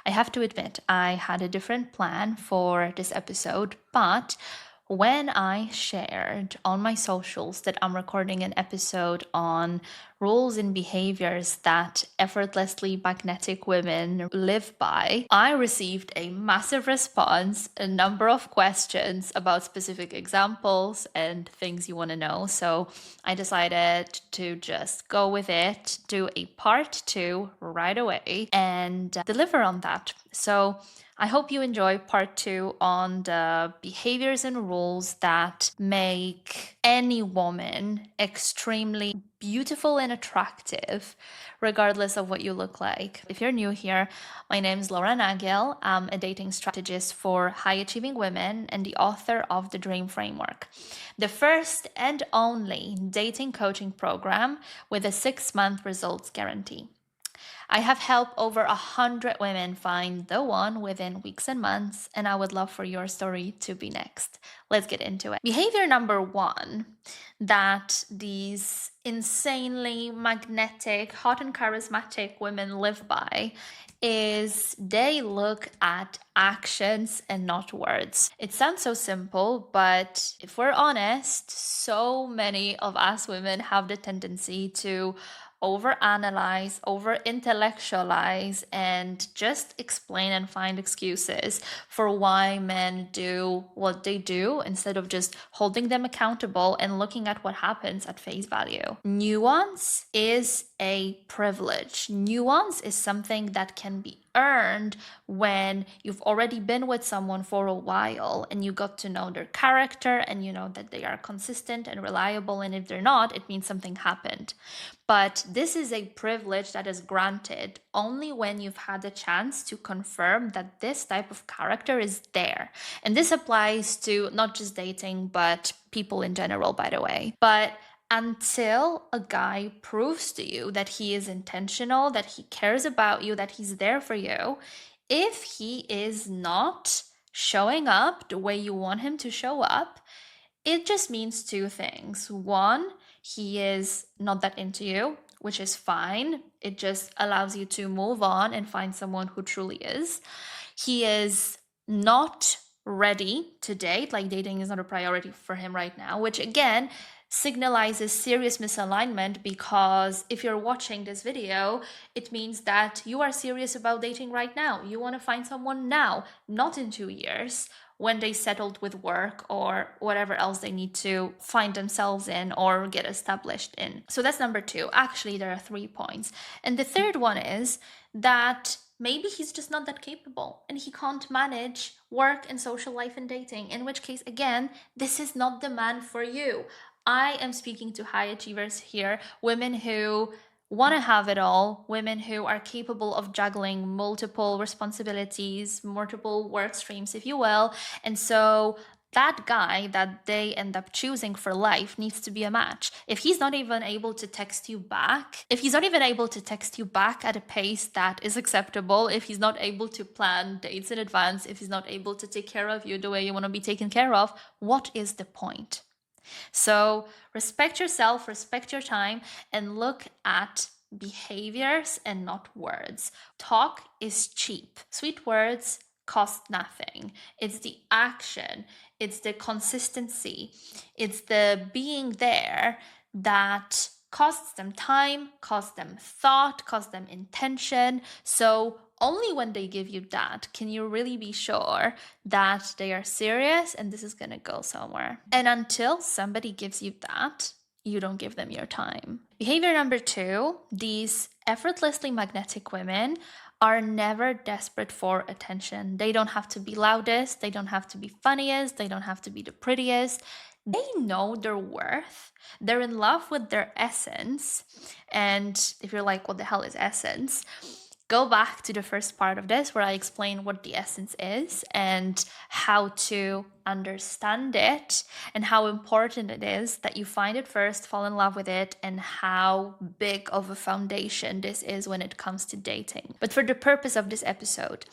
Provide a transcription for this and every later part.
I have to admit, I had a different plan for this episode, but when I shared on my socials that I'm recording an episode on rules and behaviors that effortlessly magnetic women live by, I received a massive response, a number of questions about specific examples and things you want to know. So I decided to just go with it, do a part two right away, and deliver on that. So I hope you enjoy part two on the behaviors and rules that make any woman extremely beautiful and attractive, regardless of what you look like. If you're new here, my name is Laura Nagel. I'm a dating strategist for high achieving women and the author of the Dream Framework, the first and only dating coaching program with a 6-month results guarantee. I have helped over 100 women find the one within weeks and months, and I would love for your story to be next. Let's get into it. Behavior number one that these insanely magnetic, hot and charismatic women live by is they look at actions and not words. It sounds so simple, but if we're honest, so many of us women have the tendency to overanalyze, over intellectualize, and just explain and find excuses for why men do what they do instead of just holding them accountable and looking at what happens at face value. Nuance is a privilege. Nuance is something that can be earned when you've already been with someone for a while and you got to know their character and you know that they are consistent and reliable, and if they're not, it means something happened. But this is a privilege that is granted only when you've had a chance to confirm that this type of character is there. And this applies to not just dating, but people in general, by the way. But until a guy proves to you that he is intentional, that he cares about you, that he's there for you, if he is not showing up the way you want him to show up, it just means two things. One, he is not that into you, which is fine. It just allows you to move on and find someone who truly is. He is not ready to date, like dating is not a priority for him right now, which again signalizes serious misalignment, because if you're watching this video, it means that you are serious about dating right now. You want to find someone now, not in 2 years when they settled with work or whatever else they need to find themselves in or get established in. So that's number two. Actually, there are 3 points. And the third one is that maybe he's just not that capable and he can't manage work and social life and dating, in which case, again, this is not the man for you. I am speaking to high achievers here, women who want to have it all, women who are capable of juggling multiple responsibilities, multiple work streams, if you will. And so that guy that they end up choosing for life needs to be a match. If he's not even able to text you back, if he's not even able to text you back at a pace that is acceptable, if he's not able to plan dates in advance, if he's not able to take care of you the way you want to be taken care of, what is the point? So respect yourself, respect your time, and look at behaviors and not words. Talk is cheap. Sweet words cost nothing. It's the action, it's the consistency, it's the being there that costs them time, costs them thought, costs them intention. So only when they give you that can you really be sure that they are serious and this is going to go somewhere. And until somebody gives you that, you don't give them your time. Behavior number 2, these effortlessly magnetic women are never desperate for attention. They don't have to be loudest, they don't have to be funniest, they don't have to be the prettiest. They know their worth. They're in love with their essence. And if you're like, what the hell is essence? Go back to the first part of this where I explain what the essence is and how to understand it and how important it is that you find it first, fall in love with it, and how big of a foundation this is when it comes to dating. But for the purpose of this episode,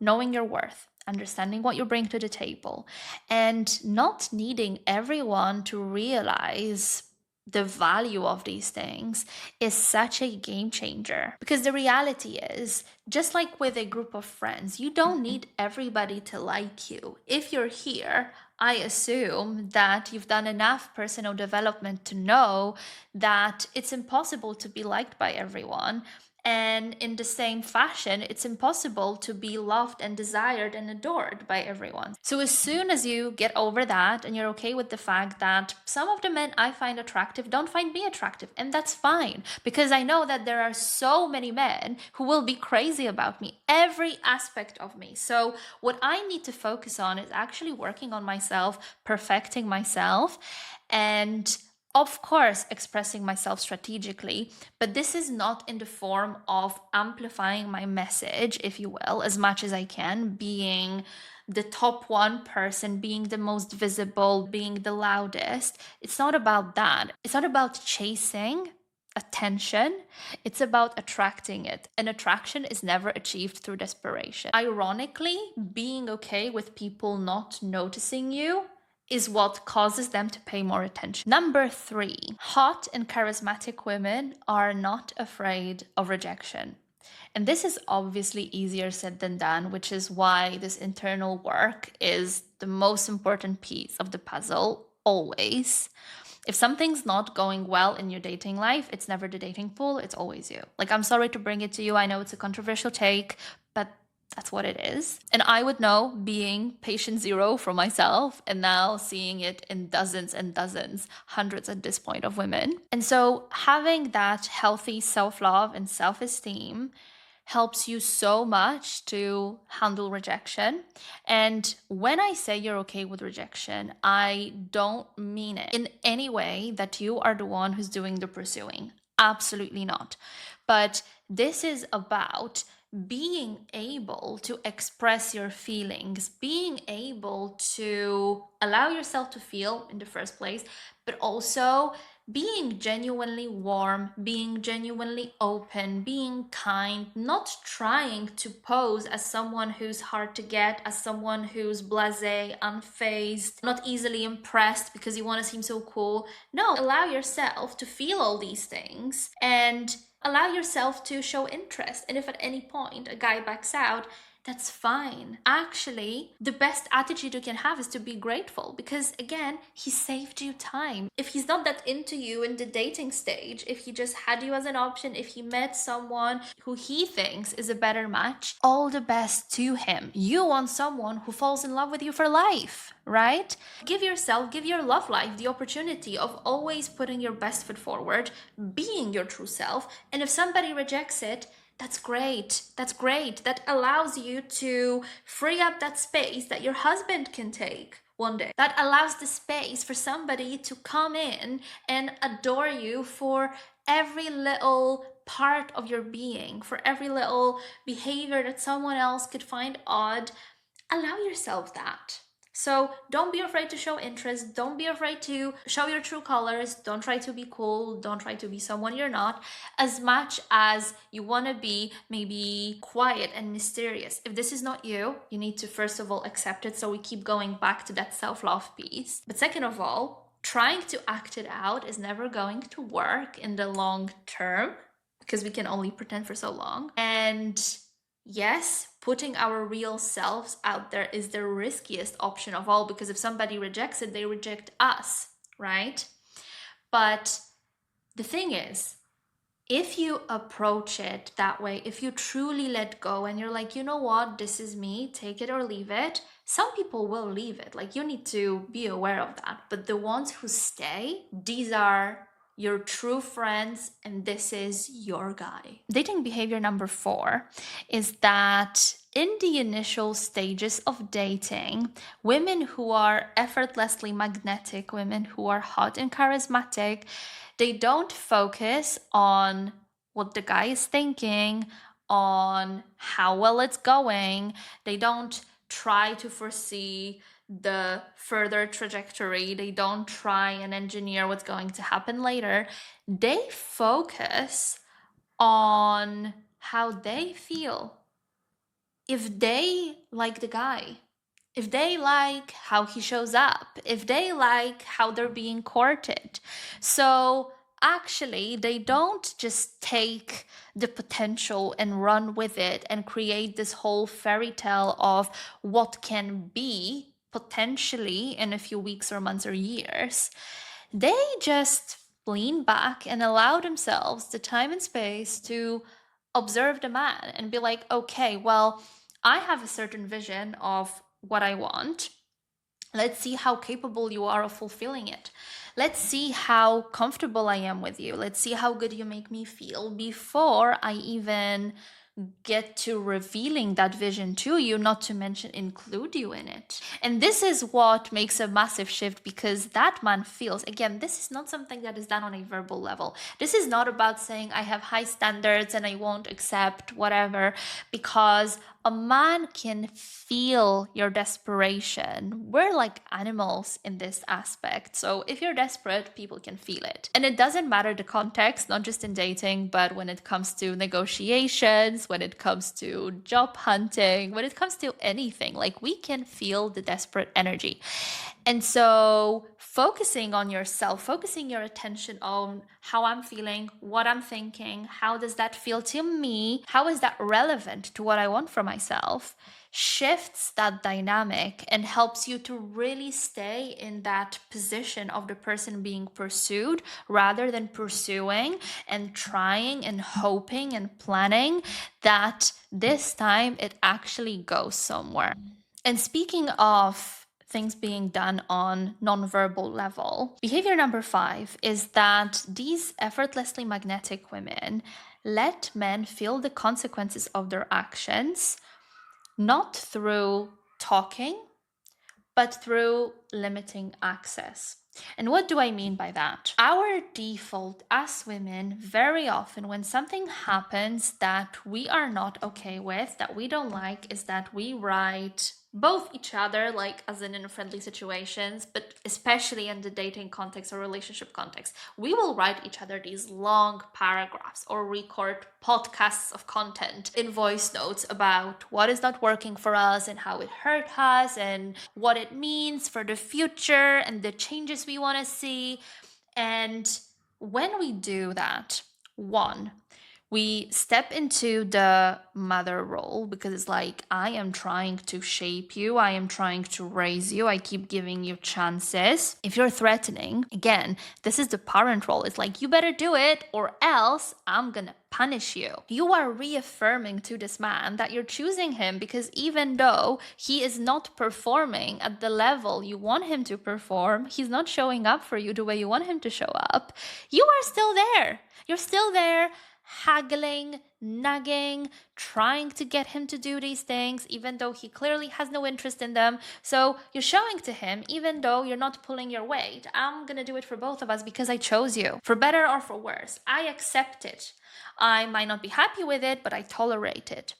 knowing your worth, understanding what you bring to the table, and not needing everyone to realize the value of these things is such a game changer. Because the reality is, just like with a group of friends, you don't need everybody to like you. If you're here, I assume that you've done enough personal development to know that it's impossible to be liked by everyone. And in the same fashion, it's impossible to be loved and desired and adored by everyone. So, as soon as you get over that and you're okay with the fact that some of the men I find attractive don't find me attractive, and that's fine, because I know that there are so many men who will be crazy about me, every aspect of me. So, what I need to focus on is actually working on myself, perfecting myself, and of course, expressing myself strategically, but this is not in the form of amplifying my message, if you will, as much as I can, being the top one person, being the most visible, being the loudest. It's not about that. It's not about chasing attention. It's about attracting it. And attraction is never achieved through desperation. Ironically, being okay with people not noticing you is what causes them to pay more attention. Number 3, hot and charismatic women are not afraid of rejection. And this is obviously easier said than done, which is why this internal work is the most important piece of the puzzle, always. If something's not going well in your dating life, it's never the dating pool, it's always you. Like, I'm sorry to bring it to you. I know it's a controversial take, but that's what it is. And I would know, being patient zero for myself and now seeing it in dozens and dozens, hundreds at this point of women. And so having that healthy self-love and self-esteem helps you so much to handle rejection. And when I say you're okay with rejection, I don't mean it in any way that you are the one who's doing the pursuing. Absolutely not. But this is about being able to express your feelings, being able to allow yourself to feel in the first place, but also being genuinely warm, being genuinely open, being kind, not trying to pose as someone who's hard to get, as someone who's blasé, unfazed, not easily impressed because you want to seem so cool. No, allow yourself to feel all these things and allow yourself to show interest. And if at any point a guy backs out, that's fine. Actually, the best attitude you can have is to be grateful because, again, he saved you time. If he's not that into you in the dating stage, if he just had you as an option, if he met someone who he thinks is a better match, all the best to him. You want someone who falls in love with you for life, right? Give yourself, give your love life the opportunity of always putting your best foot forward, being your true self. And if somebody rejects it, that's great. That's great. That allows you to free up that space that your husband can take one day. That allows the space for somebody to come in and adore you for every little part of your being, for every little behavior that someone else could find odd. Allow yourself that. So don't be afraid to show interest. Don't be afraid to show your true colors. Don't try to be cool. Don't try to be someone you're not. As much as you want to be maybe quiet and mysterious. If this is not you, you need to first of all accept it. So we keep going back to that self-love piece. But second of all, trying to act it out is never going to work in the long term because we can only pretend for so long. And yes, putting our real selves out there is the riskiest option of all because if somebody rejects it, they reject us, right? But the thing is, if you approach it that way, if you truly let go and you're like, you know what, this is me, take it or leave it, some people will leave it. Like, you need to be aware of that. But the ones who stay, these are your true friends, and this is your guy. Dating behavior number 4 is that in the initial stages of dating, women who are effortlessly magnetic, women who are hot and charismatic, they don't focus on what the guy is thinking, on how well it's going. They don't try to foresee the further trajectory. They don't try and engineer what's going to happen later. They focus on how they feel. If they like the guy, if they like how he shows up, if they like how they're being courted. So actually, they don't just take the potential and run with it and create this whole fairy tale of what can be potentially in a few weeks or months or years. They just lean back and allow themselves the time and space to observe the man and be like, okay, well, I have a certain vision of what I want. Let's see how capable you are of fulfilling it. Let's see how comfortable I am with you. Let's see how good you make me feel before I even get to revealing that vision to you, not to mention include you in it. And this is what makes a massive shift, because that man feels, again, this is not something that is done on a verbal level. This is not about saying I have high standards and I won't accept whatever, because a man can feel your desperation. We're like animals in this aspect. So if you're desperate, people can feel it. And it doesn't matter the context, not just in dating, but when it comes to negotiations, when it comes to job hunting, when it comes to anything, like we can feel the desperate energy. And so focusing on yourself, focusing your attention on how I'm feeling, what I'm thinking, how does that feel to me? How is that relevant to what I want for myself? Shifts that dynamic and helps you to really stay in that position of the person being pursued rather than pursuing and trying and hoping and planning that this time it actually goes somewhere. And speaking of things being done on nonverbal level, behavior number 5 is that these effortlessly magnetic women let men feel the consequences of their actions, not through talking, but through limiting access. And what do I mean by that? Our default as women, very often when something happens that we are not okay with, that we don't like, is that we write both each other, like as in friendly situations, but especially in the dating context or relationship context, we will write each other these long paragraphs or record podcasts of content in voice notes about what is not working for us and how it hurt us and what it means for the future and the changes we want to see. And when we do that, one, we step into the mother role, because it's like, I am trying to shape you, I am trying to raise you, I keep giving you chances. If you're threatening, again, this is the parent role. It's like, you better do it or else I'm gonna punish you. You are reaffirming to this man that you're choosing him because even though he is not performing at the level you want him to perform, he's not showing up for you the way you want him to show up, you are still there. You're still there, haggling, nagging, trying to get him to do these things, even though he clearly has no interest in them. So you're showing to him, even though you're not pulling your weight, I'm gonna do it for both of us because I chose you. For better or for worse, I accept it. I might not be happy with it, but I tolerate it.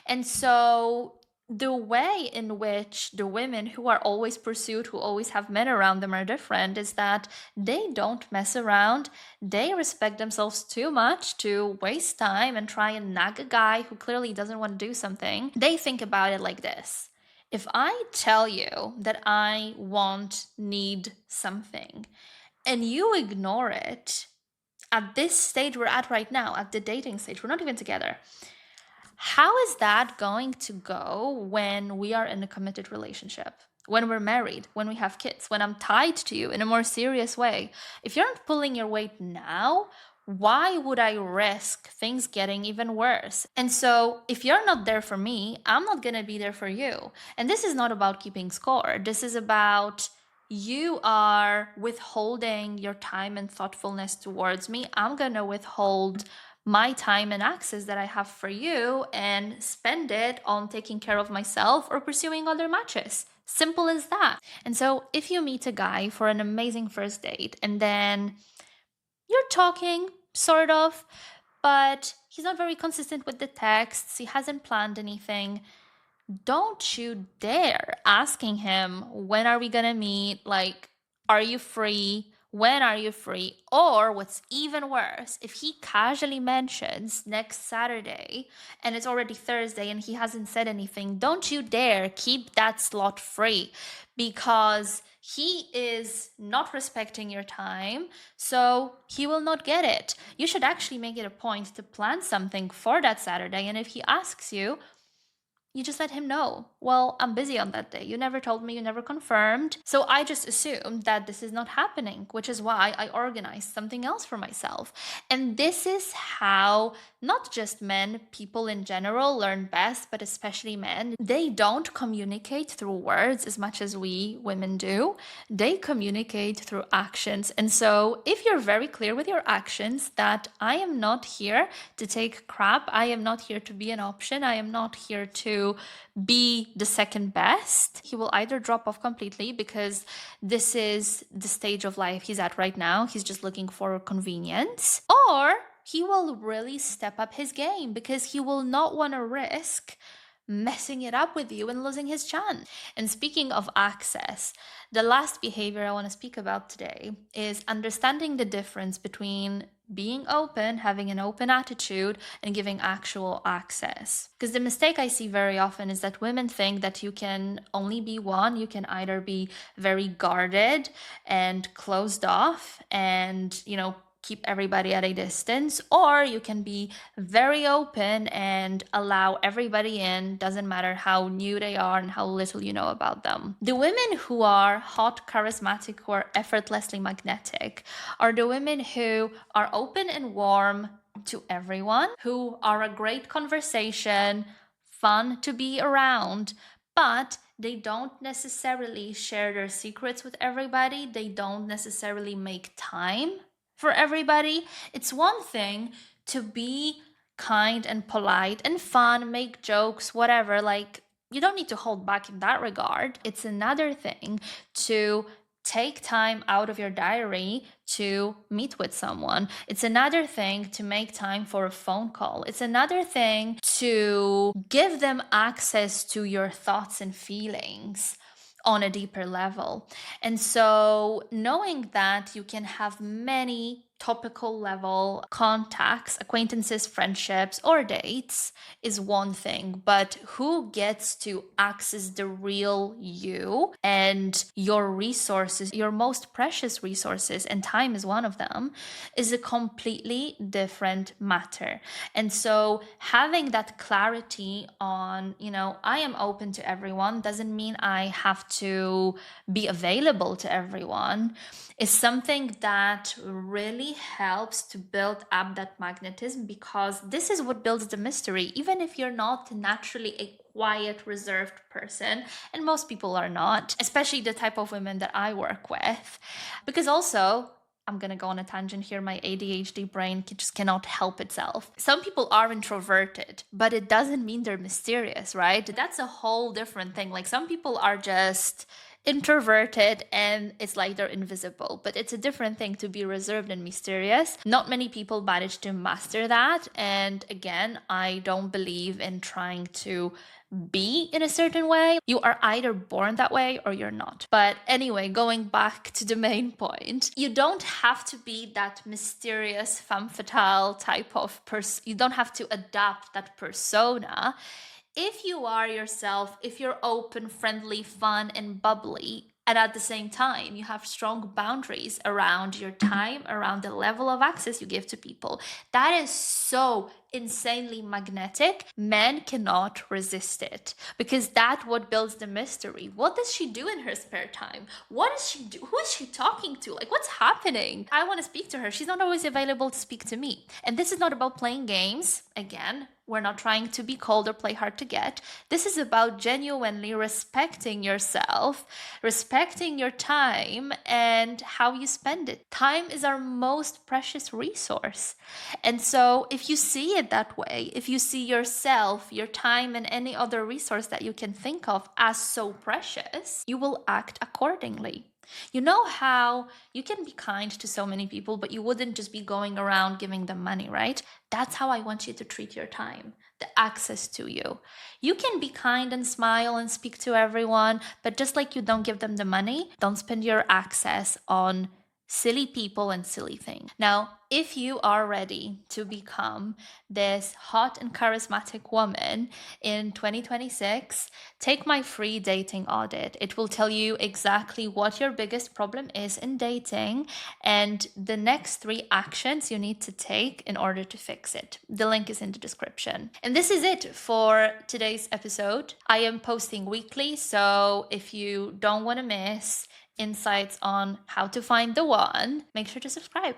And so the way in which the women who are always pursued, who always have men around them, are different is that they don't mess around. They respect themselves too much to waste time and try and nag a guy who clearly doesn't want to do something. They think about it like this: if I tell you that I need something and you ignore it, at this stage we're at right now, at the dating stage, we're not even together, how is that going to go when we are in a committed relationship? When we're married, when we have kids, when I'm tied to you in a more serious way? If you're not pulling your weight now, why would I risk things getting even worse? And so, if you're not there for me, I'm not gonna be there for you. And this is not about keeping score. This is about, you are withholding your time and thoughtfulness towards me. I'm gonna withhold my time and access that I have for you and spend it on taking care of myself or pursuing other matches. Simple as that. And so if you meet a guy for an amazing first date and then you're talking, sort of, but he's not very consistent with the texts, he hasn't planned anything, don't you dare asking him, when are we gonna meet? Like, are you free? When are you free? Or what's even worse, if he casually mentions next Saturday and it's already Thursday and he hasn't said anything, don't you dare keep that slot free, because he is not respecting your time, so he will not get it. You should actually make it a point to plan something for that Saturday, and if he asks you, you just let him know. Well, I'm busy on that day. You never told me, you never confirmed. So I just assumed that this is not happening, which is why I organized something else for myself. And this is how not just men, people in general learn best, but especially men. They don't communicate through words as much as we women do. They communicate through actions. And so if you're very clear with your actions that I am not here to take crap, I am not here to be an option, I am not here to be the second best, he will either drop off completely because this is the stage of life he's at right now. He's just looking for convenience, or he will really step up his game because he will not want to risk messing it up with you and losing his chance. And speaking of access, the last behavior I want to speak about today is understanding the difference between being open, having an open attitude, and giving actual access. Because the mistake I see very often is that women think that you can only be one. You can either be very guarded and closed off and, keep everybody at a distance, or you can be very open and allow everybody in, doesn't matter how new they are and how little you know about them. The women who are hot, charismatic, who are effortlessly magnetic are the women who are open and warm to everyone, who are a great conversation, fun to be around, but they don't necessarily share their secrets with everybody. They don't necessarily make time for everybody. It's one thing to be kind and polite and fun, make jokes, whatever. Like, you don't need to hold back in that regard. It's another thing to take time out of your diary to meet with someone. It's another thing to make time for a phone call. It's another thing to give them access to your thoughts and feelings on a deeper level. And so knowing that you can have many topical level contacts, acquaintances, friendships, or dates is one thing, but who gets to access the real you and your resources, your most precious resources, and time is one of them, is a completely different matter. And so having that clarity on, I am open to everyone doesn't mean I have to be available to everyone, is something that really helps to build up that magnetism, because this is what builds the mystery. Even if you're not naturally a quiet, reserved person, and most people are not, especially the type of women that I work with, because also, I'm going to go on a tangent here. My ADHD brain just cannot help itself. Some people are introverted, but it doesn't mean they're mysterious, right? That's a whole different thing. Like, some people are just introverted and it's like they're invisible, but it's a different thing to be reserved and mysterious. Not many people manage to master that. And again, I don't believe in trying to be in a certain way. You are either born that way or you're not. But anyway, going back to the main point, you don't have to be that mysterious femme fatale type of person. You don't have to adapt that persona. If you are yourself, if you're open, friendly, fun, and bubbly, and at the same time, you have strong boundaries around your time, around the level of access you give to people, that is so insanely magnetic. Men cannot resist it, because that's what builds the mystery. What does she do in her spare time? What does she do? Who is she talking to? Like, what's happening? I want to speak to her. She's not always available to speak to me. And this is not about playing games. Again, we're not trying to be cold or play hard to get. This is about genuinely respecting yourself, respecting your time and how you spend it. Time is our most precious resource. And so if you see it that way, if you see yourself, your time, and any other resource that you can think of as so precious, you will act accordingly. You know how you can be kind to so many people, but you wouldn't just be going around giving them money, right? That's how I want you to treat your time, the access to you. You can be kind and smile and speak to everyone, but just like you don't give them the money, don't spend your access on silly people and silly things. Now, if you are ready to become this hot and charismatic woman in 2026, take my free dating audit. It will tell you exactly what your biggest problem is in dating and the next 3 actions you need to take in order to fix it. The link is in the description. And this is it for today's episode. I am posting weekly, so if you don't want to miss insights on how to find the one, make sure to subscribe.